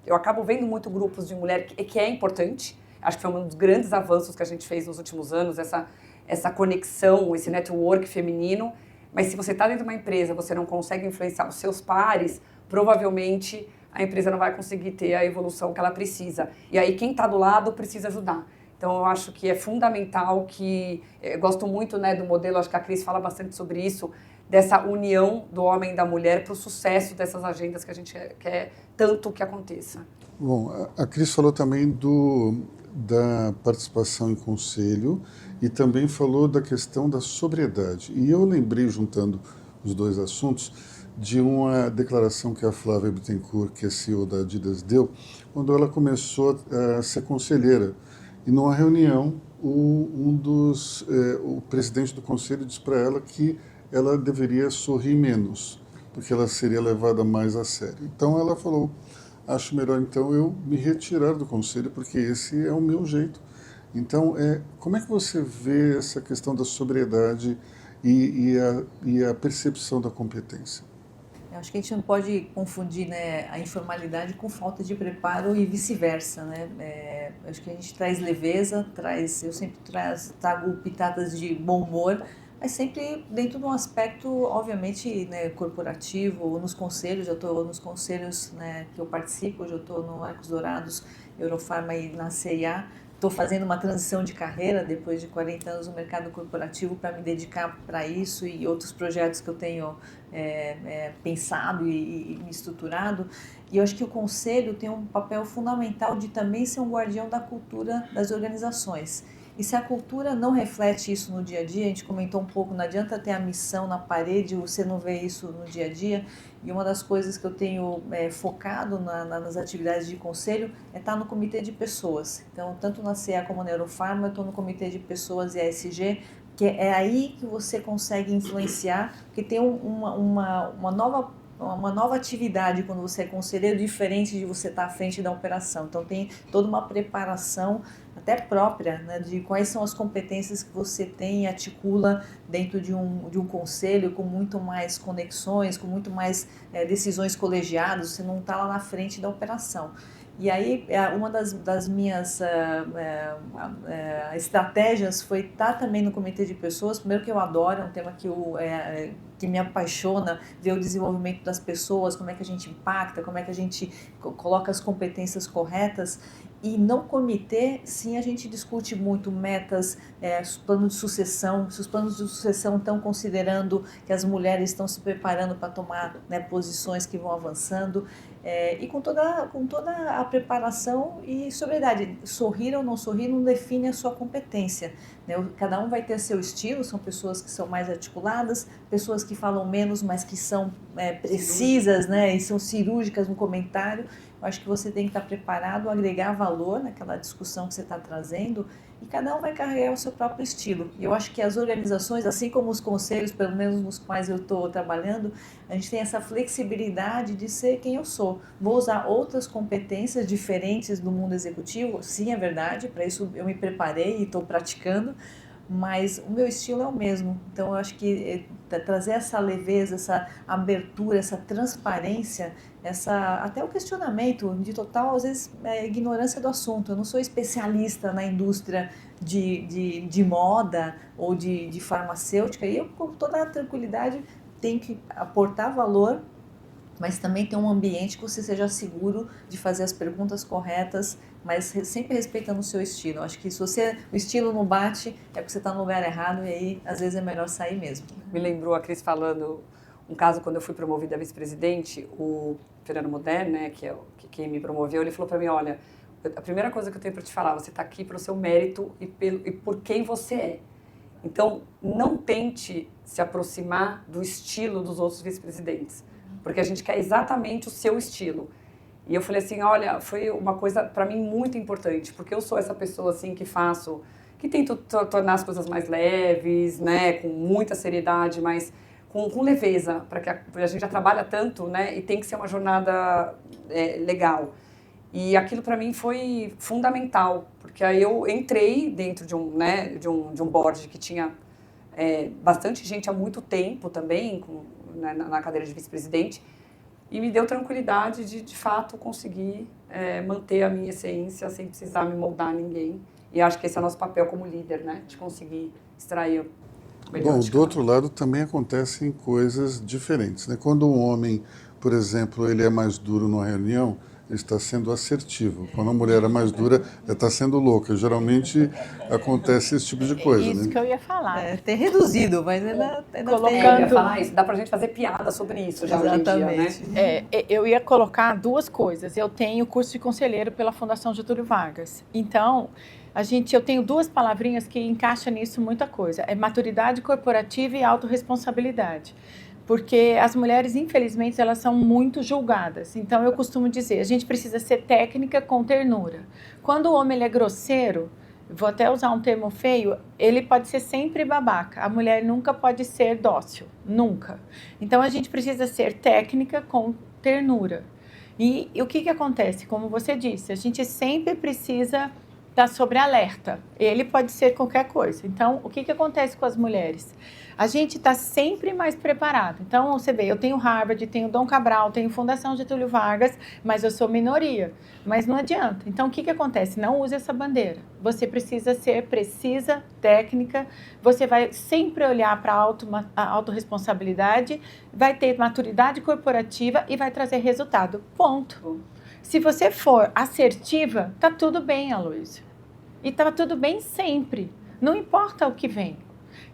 eu acabo vendo muito grupos de mulher que é importante. Acho que foi um dos grandes avanços que a gente fez nos últimos anos, essa conexão, esse network feminino. Mas se você está dentro de uma empresa, você não consegue influenciar os seus pares, provavelmente a empresa não vai conseguir ter a evolução que ela precisa. E aí quem está do lado precisa ajudar. Então, eu acho que é fundamental eu gosto muito, né, do modelo, acho que a Cris fala bastante sobre isso, dessa união do homem e da mulher para o sucesso dessas agendas que a gente quer tanto que aconteça. Bom, a Cris falou também da participação em conselho e também falou da questão da sobriedade. E eu lembrei, juntando os dois assuntos, de uma declaração que a Flávia Bittencourt, que é CEO da Adidas, deu, quando ela começou a ser conselheira. E numa reunião, o presidente do conselho disse para ela que ela deveria sorrir menos, porque ela seria levada mais a sério. Então ela falou, acho melhor então eu me retirar do conselho, porque esse é o meu jeito. Então, como é que você vê essa questão da sobriedade e a percepção da competência? Eu acho que a gente não pode confundir, né, a informalidade com falta de preparo e vice-versa, né? Acho que a gente traz leveza, eu sempre trago pitadas de bom humor, mas sempre dentro de um aspecto, obviamente, né, corporativo, nos conselhos. Eu estou nos conselhos, né, que eu participo, hoje eu estou no Arcos Dourados, Eurofarma e na CIA. Estou fazendo uma transição de carreira depois de 40 anos no mercado corporativo para me dedicar para isso e outros projetos que eu tenho pensado e me estruturado. E eu acho que o conselho tem um papel fundamental de também ser um guardião da cultura das organizações. E se a cultura não reflete isso no dia a dia, a gente comentou um pouco, não adianta ter a missão na parede, você não vê isso no dia a dia. E uma das coisas que eu tenho focado nas atividades de conselho é estar no comitê de pessoas. Então, tanto na CEA como na Eurofarma, eu estou no comitê de pessoas e ESG, que é aí que você consegue influenciar, porque tem uma nova atividade quando você é conselheiro, diferente de você estar à frente da operação. Então, tem toda uma preparação até própria, né, de quais são as competências que você tem e articula dentro de um conselho, com muito mais conexões, com muito mais decisões colegiadas. Você não está lá na frente da operação. E aí, uma das minhas estratégias foi estar também no comitê de pessoas. Primeiro, que eu adoro, é um tema que me apaixona, ver o desenvolvimento das pessoas, como é que a gente impacta, como é que a gente coloca as competências corretas. E no comitê, sim, a gente discute muito metas, planos de sucessão, se os planos de sucessão estão considerando que as mulheres estão se preparando para tomar, né, posições que vão avançando, e com toda a preparação e sobriedade. Sorrir ou não sorrir não define a sua competência, né? Cada um vai ter seu estilo, são pessoas que são mais articuladas, pessoas que falam menos, mas que são precisas, né, e são cirúrgicas no comentário. Eu acho que você tem que estar preparado a agregar valor naquela discussão que você está trazendo, e cada um vai carregar o seu próprio estilo. E eu acho que as organizações, assim como os conselhos, pelo menos nos quais eu estou trabalhando, a gente tem essa flexibilidade de ser quem eu sou. Vou usar outras competências diferentes do mundo executivo, sim, é verdade, para isso eu me preparei e estou praticando, mas o meu estilo é o mesmo. Então eu acho que trazer essa leveza, essa abertura, essa transparência, até o questionamento de total, às vezes, ignorância do assunto. Eu não sou especialista na indústria de moda ou de farmacêutica, e eu, com toda a tranquilidade, tenho que aportar valor, mas também ter um ambiente que você seja seguro de fazer as perguntas corretas, mas sempre respeitando o seu estilo. Eu acho que se o estilo não bate, é porque você está no lugar errado, e aí às vezes é melhor sair mesmo. Me lembrou a Cris falando um caso quando eu fui promovida a vice-presidente, o Fernando Moder, né, que é quem me promoveu, ele falou para mim, olha, a primeira coisa que eu tenho para te falar, você está aqui pelo seu mérito e por quem você é. Então, não tente se aproximar do estilo dos outros vice-presidentes, porque a gente quer exatamente o seu estilo. E eu falei assim, olha, foi uma coisa para mim muito importante, porque eu sou essa pessoa assim que tento tornar as coisas mais leves, né, com muita seriedade, mas com leveza, para que a gente já trabalha tanto, né, e tem que ser uma jornada legal. E aquilo para mim foi fundamental, porque aí eu entrei dentro de um board que tinha bastante gente há muito tempo também, na cadeira de vice-presidente. e me deu tranquilidade de fato, conseguir manter a minha essência sem precisar me moldar a ninguém. E acho que esse é o nosso papel como líder, né? De conseguir extrair o melhor. Bom, de do cada outro lado também acontecem coisas diferentes, né? Quando um homem, por exemplo, ele é mais duro numa reunião, ele está sendo assertivo. Quando a mulher é mais dura, ela está sendo louca. Geralmente acontece esse tipo de coisa, Isso né? que eu ia falar. Tem reduzido, mas ainda Colocando- Eu ia falar isso, dá pra gente fazer piada sobre isso já hoje em dia, né? Exatamente. Eu ia colocar duas coisas. Eu tenho curso de conselheiro pela Fundação Getúlio Vargas. Então, eu tenho duas palavrinhas que encaixam nisso muita coisa. É maturidade corporativa e autorresponsabilidade. Porque as mulheres, infelizmente, elas são muito julgadas. Então, eu costumo dizer, a gente precisa ser técnica com ternura. Quando o homem ele é grosseiro, vou até usar um termo feio, ele pode ser sempre babaca. A mulher nunca pode ser dócil, nunca. Então, a gente precisa ser técnica com ternura. E o que acontece? Como você disse, a gente sempre precisa estar sobre alerta. Ele pode ser qualquer coisa. Então, o que acontece com as mulheres? A gente está sempre mais preparado. Então, você vê, eu tenho Harvard, tenho Dom Cabral, tenho Fundação Getúlio Vargas, mas eu sou minoria. Mas não adianta. Então, o que acontece? Não use essa bandeira. Você precisa ser precisa, técnica, você vai sempre olhar para a autorresponsabilidade, vai ter maturidade corporativa e vai trazer resultado. Ponto. Se você for assertiva, tá tudo bem, Aloysio. E tá tudo bem sempre. Não importa o que vem.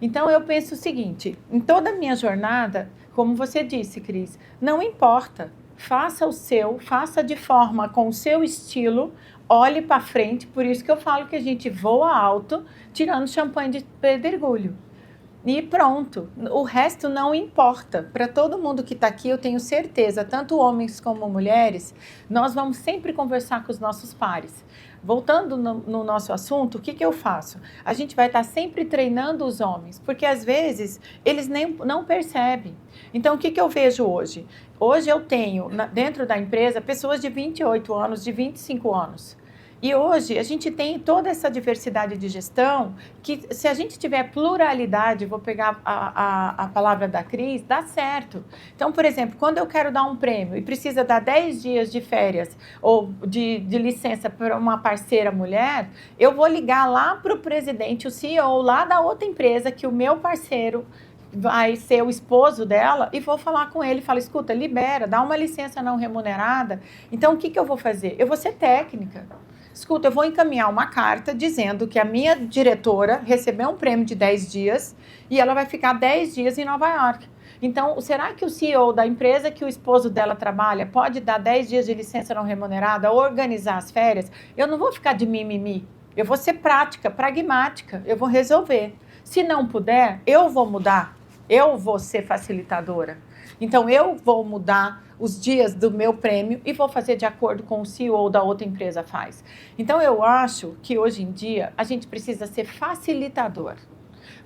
Então, eu penso o seguinte, em toda a minha jornada, como você disse, Cris, não importa. Faça o seu, faça de forma com o seu estilo, olhe para frente. Por isso que eu falo que a gente voa alto, tirando champanhe de pedregulho. E pronto, o resto não importa. Para todo mundo que está aqui, eu tenho certeza, tanto homens como mulheres, nós vamos sempre conversar com os nossos pares. Voltando no nosso assunto, o que eu faço? A gente vai estar sempre treinando os homens, porque às vezes eles não percebem. Então, o que eu vejo hoje? Hoje eu tenho, dentro da empresa, pessoas de 28 anos, de 25 anos. E hoje a gente tem toda essa diversidade de gestão que, se a gente tiver pluralidade, vou pegar a palavra da Cris, dá certo. Então, por exemplo, quando eu quero dar um prêmio e precisa dar 10 dias de férias ou de licença para uma parceira mulher, eu vou ligar lá para o presidente, o CEO lá da outra empresa, que o meu parceiro vai ser o esposo dela, e vou falar com ele, falo, escuta, libera, dá uma licença não remunerada. Então, o que eu vou fazer? Eu vou ser técnica. Escuta, eu vou encaminhar uma carta dizendo que a minha diretora recebeu um prêmio de 10 dias e ela vai ficar 10 dias em Nova York. Então, será que o CEO da empresa que o esposo dela trabalha pode dar 10 dias de licença não remunerada, organizar as férias? Eu não vou ficar de mimimi. Eu vou ser prática, pragmática. Eu vou resolver. Se não puder, eu vou mudar. Eu vou ser facilitadora. Então, eu vou mudar os dias do meu prêmio e vou fazer de acordo com o CEO da outra empresa faz. Então, eu acho que hoje em dia a gente precisa ser facilitador.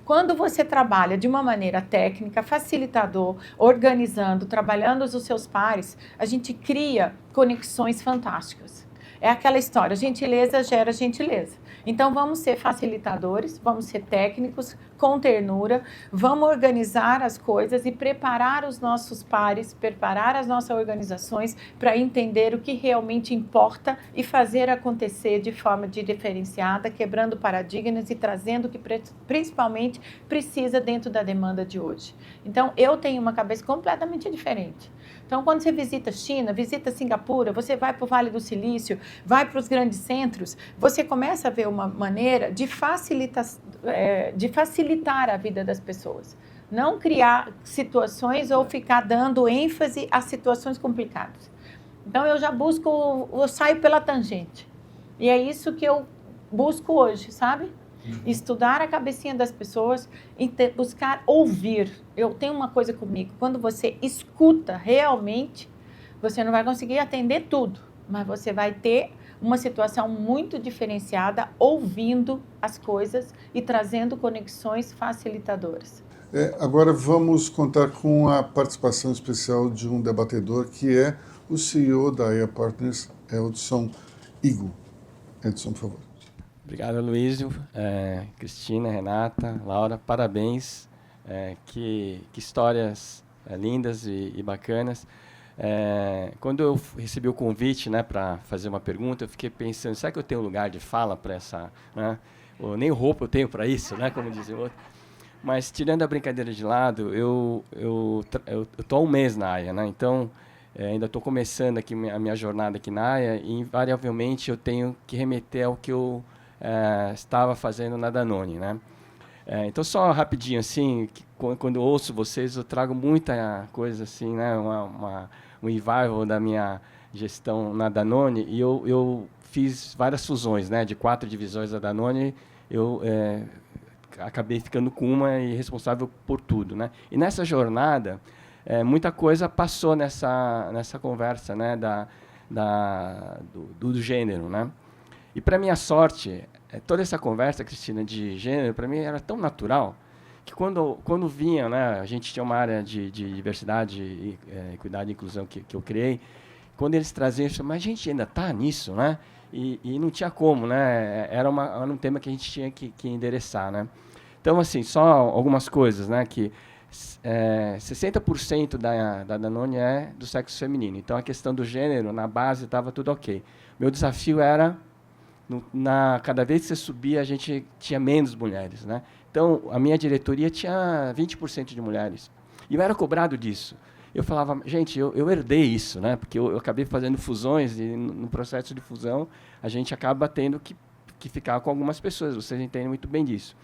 Quando você trabalha de uma maneira técnica, facilitador, organizando, trabalhando os seus pares, a gente cria conexões fantásticas. É aquela história, gentileza gera gentileza. Então, vamos ser facilitadores, vamos ser técnicos, com ternura, vamos organizar as coisas e preparar os nossos pares, preparar as nossas organizações para entender o que realmente importa e fazer acontecer de forma diferenciada, quebrando paradigmas e trazendo o que principalmente precisa dentro da demanda de hoje. Então, eu tenho uma cabeça completamente diferente. Então, quando você visita China, visita Singapura, você vai para o Vale do Silício, vai para os grandes centros, você começa a ver uma maneira de facilitar a vida das pessoas. Não criar situações ou ficar dando ênfase a situações complicadas. Então, eu saio pela tangente. E é isso que eu busco hoje, sabe? Estudar a cabecinha das pessoas e buscar ouvir. Eu tenho uma coisa comigo, quando você escuta realmente, você não vai conseguir atender tudo, mas você vai ter uma situação muito diferenciada, ouvindo as coisas e trazendo conexões facilitadoras. Agora vamos contar com a participação especial de um debatedor que é o CEO da AIA Partners, Edson Igo. Edson, por favor. Obrigado, Aloysio, Cristina, Renata, Laura, parabéns, que histórias lindas e bacanas. Quando eu recebi o convite, né, para fazer uma pergunta, eu fiquei pensando, será que eu tenho lugar de fala para essa... Né? Ou nem roupa eu tenho para isso, né, como dizia o outro. Mas, tirando a brincadeira de lado, eu estou há um mês na AIA, né? Então, ainda estou começando aqui a minha jornada aqui na AIA e, invariavelmente, eu tenho que remeter ao que eu estava fazendo na Danone, né? Então, só rapidinho, assim, quando eu ouço vocês, eu trago muita coisa, assim, né? Um revival da minha gestão na Danone, e eu fiz várias fusões, né? De 4 divisões da Danone, eu acabei ficando com uma e responsável por tudo, né? E nessa jornada, muita coisa passou nessa conversa, né? Do gênero, né? E, para minha sorte, toda essa conversa, Cristina, de gênero, para mim era tão natural que quando vinha, né, a gente tinha uma área de diversidade, e equidade e inclusão que eu criei, quando eles traziam isso, mas a gente ainda está nisso, né? E não tinha como, né? Era um tema que a gente tinha que endereçar, né? Então, assim, só algumas coisas, né? Que 60% da Danone é do sexo feminino. Então, a questão do gênero, na base, estava tudo ok. Meu desafio era, cada vez que você subia, a gente tinha menos mulheres, né? Então, a minha diretoria tinha 20% de mulheres. E eu era cobrado disso. Eu falava, gente, eu herdei isso, né? Porque eu acabei fazendo fusões e, no processo de fusão, a gente acaba tendo que ficar com algumas pessoas. Vocês entendem muito bem disso.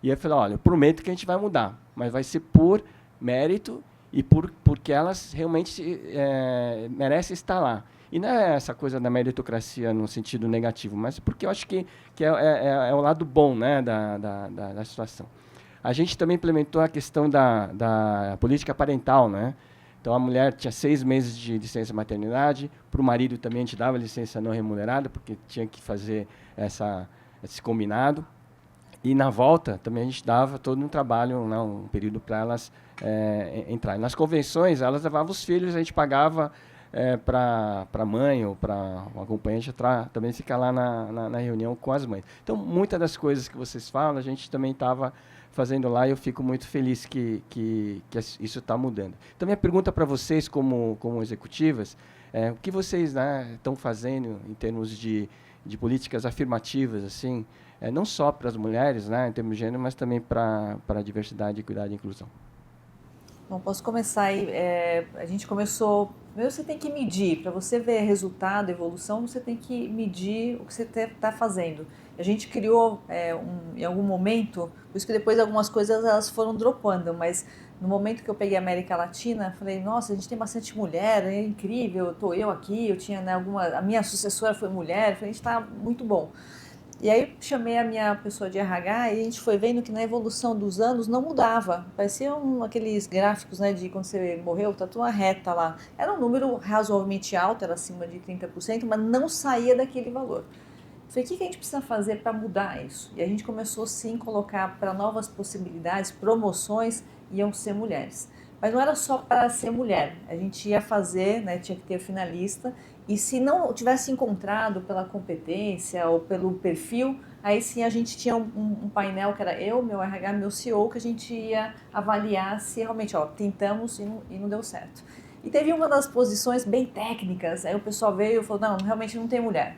E eu falei, olha, eu prometo que a gente vai mudar, mas vai ser por mérito e porque elas realmente merecem estar lá. E não é essa coisa da meritocracia no sentido negativo, mas porque eu acho que é o lado bom, né, da situação. A gente também implementou a questão da política parental, né? Então, a mulher tinha 6 meses de licença maternidade, para o marido também a gente dava licença não remunerada, porque tinha que fazer esse combinado. E, na volta, também a gente dava todo um trabalho, né, um período para elas entrarem. Nas convenções, elas levavam os filhos, a gente pagava para a mãe ou para um acompanhante também ficar lá na reunião com as mães. Então, muitas das coisas que vocês falam, a gente também estava fazendo lá, e eu fico muito feliz que isso está mudando. Então, minha pergunta para vocês, como executivas, o que vocês estão fazendo em termos de políticas afirmativas, assim, não só para as mulheres, né, em termos de gênero, mas também para a diversidade, equidade e inclusão? Bom, posso começar aí. A gente começou... Primeiro você tem que medir. Para você ver resultado, evolução, você tem que medir o que você está fazendo. A gente criou, em algum momento, por isso que depois algumas coisas elas foram dropando, mas no momento que eu peguei a América Latina, falei, nossa, a gente tem bastante mulher, é incrível, estou eu aqui, eu tinha, né, a minha sucessora foi mulher, falei, a gente está muito bom. E aí chamei a minha pessoa de RH e a gente foi vendo que na evolução dos anos não mudava. Pareciam aqueles gráficos, né, de quando você morreu, está tudo uma reta lá. Era um número razoavelmente alto, era acima de 30%, mas não saía daquele valor. Falei, o que a gente precisa fazer para mudar isso? E a gente começou sim a colocar para novas possibilidades, promoções, iam ser mulheres. Mas não era só para ser mulher, a gente ia fazer, né, tinha que ter finalista, e se não tivesse encontrado pela competência ou pelo perfil, aí sim a gente tinha um painel que era eu, meu RH, meu CEO, que a gente ia avaliar se realmente, tentamos e não deu certo. E teve uma das posições bem técnicas, aí o pessoal veio e falou, não, realmente não tem mulher.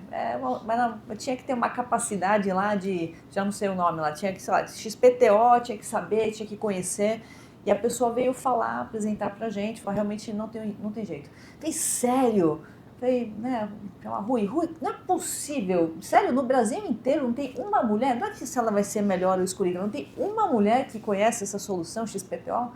Mas tinha que ter uma capacidade lá de, já não sei o nome lá, tinha que, sei lá, XPTO, tinha que saber, tinha que conhecer. E a pessoa veio falar, apresentar pra gente, falou, realmente não tem jeito. Falei, sério? Falei, né, Rui, não é possível, sério, no Brasil inteiro não tem uma mulher, não é que se ela vai ser melhor ou escolhida, não tem uma mulher que conhece essa solução XPTO?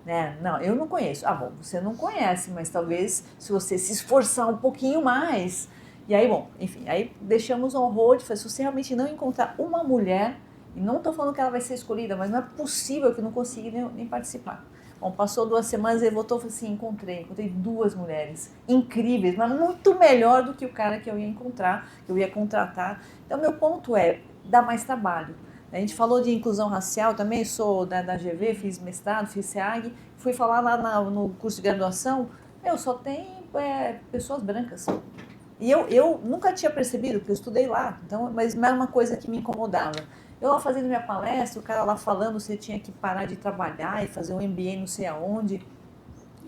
Né? Não, eu não conheço. Ah, bom, você não conhece, mas talvez se você se esforçar um pouquinho mais. E aí, bom, enfim, aí deixamos on hold, se você realmente não encontrar uma mulher, e não estou falando que ela vai ser escolhida, mas não é possível que eu não consiga nem participar. Bom, passou 2 semanas, ele voltou e falou assim, encontrei 2 mulheres incríveis, mas muito melhor do que o cara que eu ia encontrar, que eu ia contratar. Então, meu ponto é, dá mais trabalho. A gente falou de inclusão racial também, sou da GV, fiz mestrado, fiz SEAG, fui falar lá no curso de graduação, só tem pessoas brancas. E eu nunca tinha percebido, porque eu estudei lá, então, mas não era uma coisa que me incomodava. Eu lá fazendo minha palestra, o cara lá falando se tinha que parar de trabalhar e fazer um MBA não sei aonde.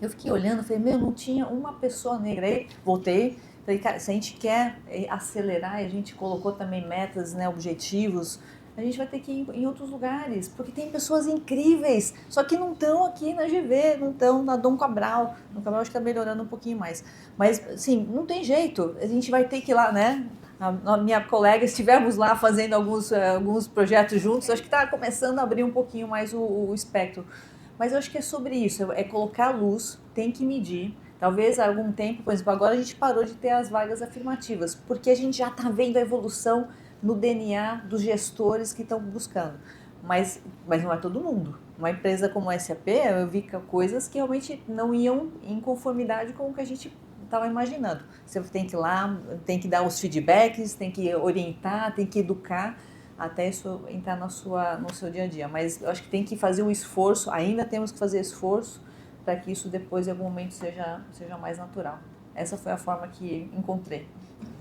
Eu fiquei olhando, falei, não tinha uma pessoa negra. Aí voltei, falei, cara, se a gente quer acelerar, e a gente colocou também metas, né, objetivos, a gente vai ter que ir em outros lugares, porque tem pessoas incríveis, só que não estão aqui na GV, não estão na Dom Cabral. Dom Cabral acho que está melhorando um pouquinho mais. Mas, assim, não tem jeito, a gente vai ter que ir lá, né? A minha colega, estivemos lá fazendo alguns projetos juntos, acho que está começando a abrir um pouquinho mais o espectro. Mas eu acho que é sobre isso, é colocar luz, tem que medir. Talvez há algum tempo, por exemplo, agora a gente parou de ter as vagas afirmativas, porque a gente já está vendo a evolução no DNA dos gestores que estão buscando. Mas não é todo mundo. Uma empresa como a SAP, eu vi coisas que realmente não iam em conformidade com o que a gente estava imaginando. Você tem que ir lá, tem que dar os feedbacks, tem que orientar, tem que educar, até isso entrar no seu dia a dia. Mas eu acho que tem que fazer um esforço, ainda temos que fazer esforço para que isso depois, em algum momento, seja mais natural. Essa foi a forma que encontrei.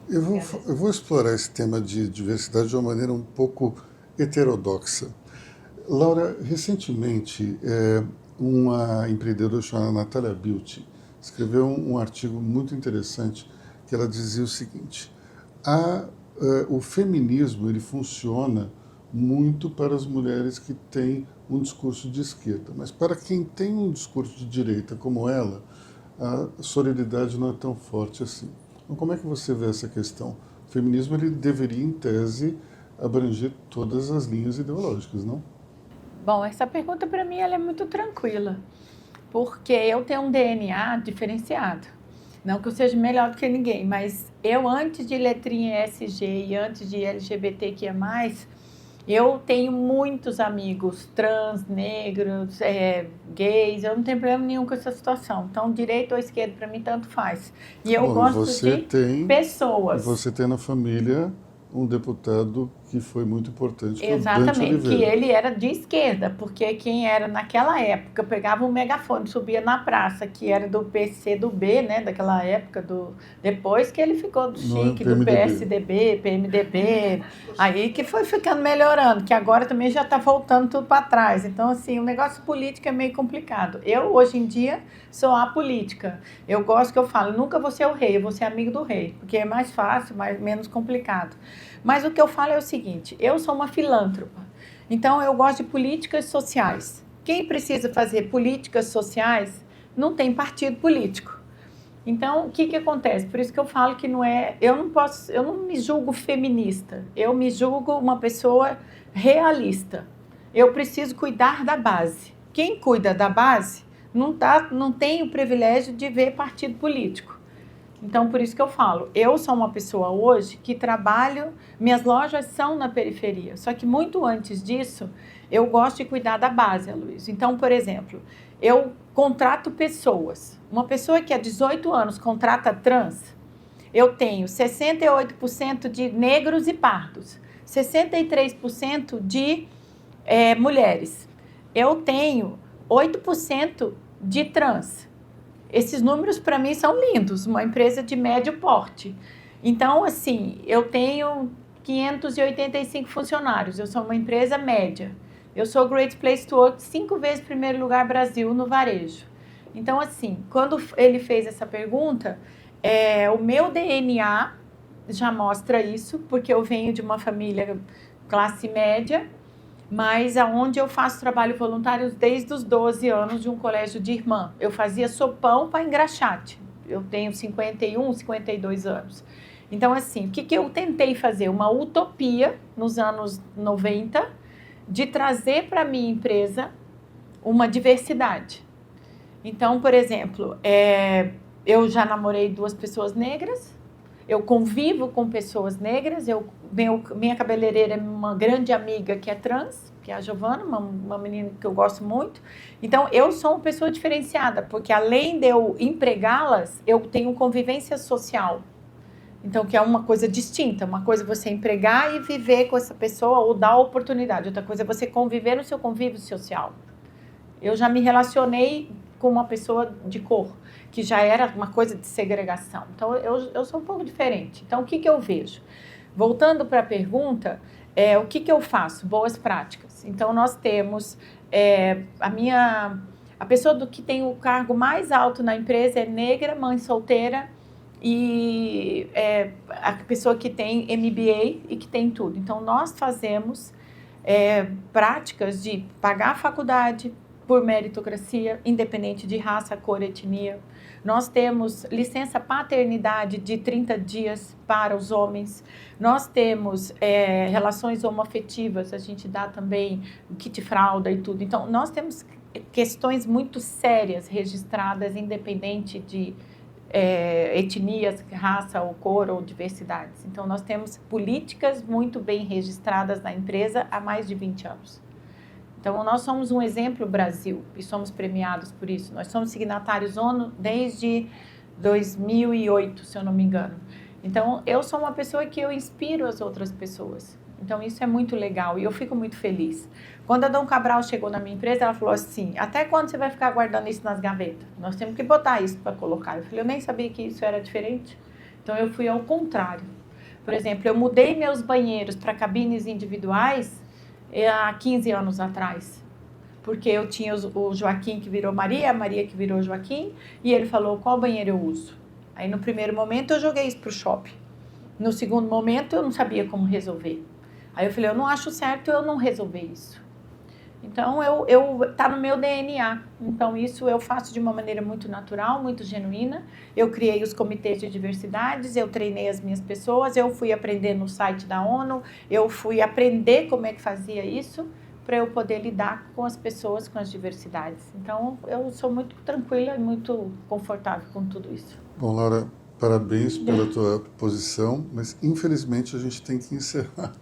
Eu vou explorar esse tema de diversidade de uma maneira um pouco heterodoxa. Laura, recentemente, uma empreendedora chamada Natália Beauty escreveu um artigo muito interessante que ela dizia o seguinte: o feminismo ele funciona muito para as mulheres que têm um discurso de esquerda, mas para quem tem um discurso de direita como ela, a sororidade não é tão forte assim. Então, como é que você vê essa questão? O feminismo ele deveria, em tese, abranger todas as linhas ideológicas, não? Bom, essa pergunta para mim ela é muito tranquila, porque eu tenho um DNA diferenciado. Não que eu seja melhor do que ninguém, mas eu, antes de letrinha ESG e antes de LGBTQIA+, eu tenho muitos amigos trans, negros, gays, eu não tenho problema nenhum com essa situação. Então, direita ou esquerda, para mim, tanto faz. E eu gosto de pessoas. Você tem na família um deputado que foi muito importante, que exatamente, é o Dante Oliveira. Que ele era de esquerda, porque quem era naquela época pegava um megafone, subia na praça, que era do PCdoB, né, daquela época, depois que ele ficou do chique, do PSDB, PMDB, aí que foi ficando melhorando, que agora também já está voltando tudo para trás. Então, assim, o negócio político é meio complicado. Eu, hoje em dia, sou apolítica. Eu gosto que eu falo, nunca vou ser o rei, eu vou ser amigo do rei, porque é mais fácil, menos complicado. Mas o que eu falo é o seguinte, eu sou uma filântropa, então eu gosto de políticas sociais. Quem precisa fazer políticas sociais não tem partido político. Então, o que acontece? Por isso que eu falo que eu não me julgo feminista, eu me julgo uma pessoa realista. Eu preciso cuidar da base. Quem cuida da base não tem o privilégio de ver partido político. Então, por isso que eu falo, eu sou uma pessoa hoje que trabalho, minhas lojas são na periferia, só que muito antes disso, eu gosto de cuidar da base, Luiz. Então, por exemplo, eu contrato pessoas. Uma pessoa que há 18 anos contrata trans, eu tenho 68% de negros e pardos, 63% de mulheres. Eu tenho 8% de trans. Esses números, para mim, são lindos, uma empresa de médio porte. Então, assim, eu tenho 585 funcionários, eu sou uma empresa média. Eu sou Great Place to Work 5 vezes primeiro lugar Brasil no varejo. Então, assim, quando ele fez essa pergunta, o meu DNA já mostra isso, porque eu venho de uma família classe média, mas aonde eu faço trabalho voluntário desde os 12 anos de um colégio de irmã. Eu fazia sopão para engraxate. Eu tenho 51, 52 anos. Então, assim, o que eu tentei fazer? Uma utopia nos anos 90 de trazer para a minha empresa uma diversidade. Então, por exemplo, eu já namorei 2 pessoas negras, eu convivo com pessoas negras, minha cabeleireira é uma grande amiga que é trans, que é a Giovana, uma menina que eu gosto muito. Então, eu sou uma pessoa diferenciada, porque além de eu empregá-las, eu tenho convivência social. Então, que é uma coisa distinta. Uma coisa é você empregar e viver com essa pessoa ou dar oportunidade. Outra coisa é você conviver no seu convívio social. Eu já me relacionei com uma pessoa de cor, que já era uma coisa de segregação. Então, eu sou um pouco diferente. Então, o que eu vejo? Voltando para a pergunta, o que eu faço? Boas práticas. Então, nós temos A pessoa que tem o cargo mais alto na empresa é negra, mãe solteira e é a pessoa que tem MBA e que tem tudo. Então, nós fazemos práticas de pagar a faculdade por meritocracia, independente de raça, cor, etnia. Nós temos licença paternidade de 30 dias para os homens. Nós temos relações homoafetivas, a gente dá também kit fralda e tudo. Então, nós temos questões muito sérias registradas, independente de etnias, raça ou cor ou diversidades. Então, nós temos políticas muito bem registradas na empresa há mais de 20 anos. Então, nós somos um exemplo Brasil e somos premiados por isso. Nós somos signatários ONU desde 2008, se eu não me engano. Então, eu sou uma pessoa que eu inspiro as outras pessoas. Então, isso é muito legal e eu fico muito feliz. Quando a Dom Cabral chegou na minha empresa, ela falou assim, até quando você vai ficar guardando isso nas gavetas? Nós temos que botar isso para colocar. Eu falei, eu nem sabia que isso era diferente. Então, eu fui ao contrário. Por exemplo, eu mudei meus banheiros para cabines individuais há 15 anos atrás. Porque eu tinha o Joaquim que virou Maria, a Maria que virou Joaquim, e ele falou, qual banheiro eu uso? Aí, no primeiro momento, eu joguei isso para o shopping. No segundo momento, eu não sabia como resolver. Aí eu falei, eu não acho certo eu não resolver isso. Então, tá no meu DNA. Então, isso eu faço de uma maneira muito natural, muito genuína. Eu criei os comitês de diversidades, eu treinei as minhas pessoas, eu fui aprender no site da ONU, eu fui aprender como é que fazia isso para eu poder lidar com as pessoas, com as diversidades. Então, eu sou muito tranquila e muito confortável com tudo isso. Bom, Laura, parabéns pela tua posição, mas infelizmente a gente tem que encerrar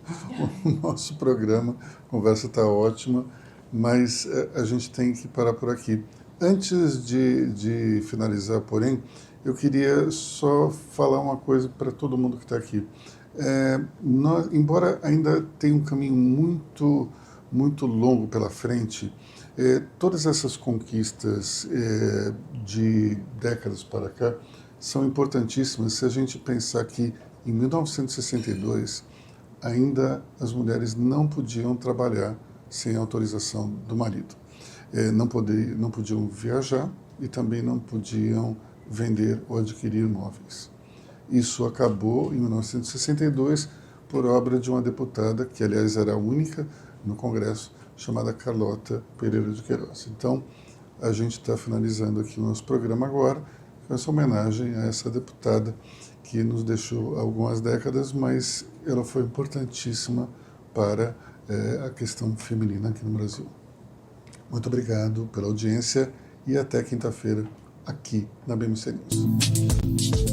o nosso programa. A conversa está ótima, mas a gente tem que parar por aqui. Antes de finalizar, porém, eu queria só falar uma coisa para todo mundo que está aqui. Embora ainda tenha um caminho muito longo pela frente, todas essas conquistas de décadas para cá são importantíssimas se a gente pensar que em 1962 ainda as mulheres não podiam trabalhar sem autorização do marido. Não podiam viajar e também não podiam vender ou adquirir móveis. Isso acabou em 1962 por obra de uma deputada, que aliás era a única no Congresso, chamada Carlota Pereira de Queiroz. Então, a gente está finalizando aqui o nosso programa agora, com essa homenagem a essa deputada que nos deixou há algumas décadas, mas ela foi importantíssima para a questão feminina aqui no Brasil. Muito obrigado pela audiência e até quinta-feira aqui na BMC News.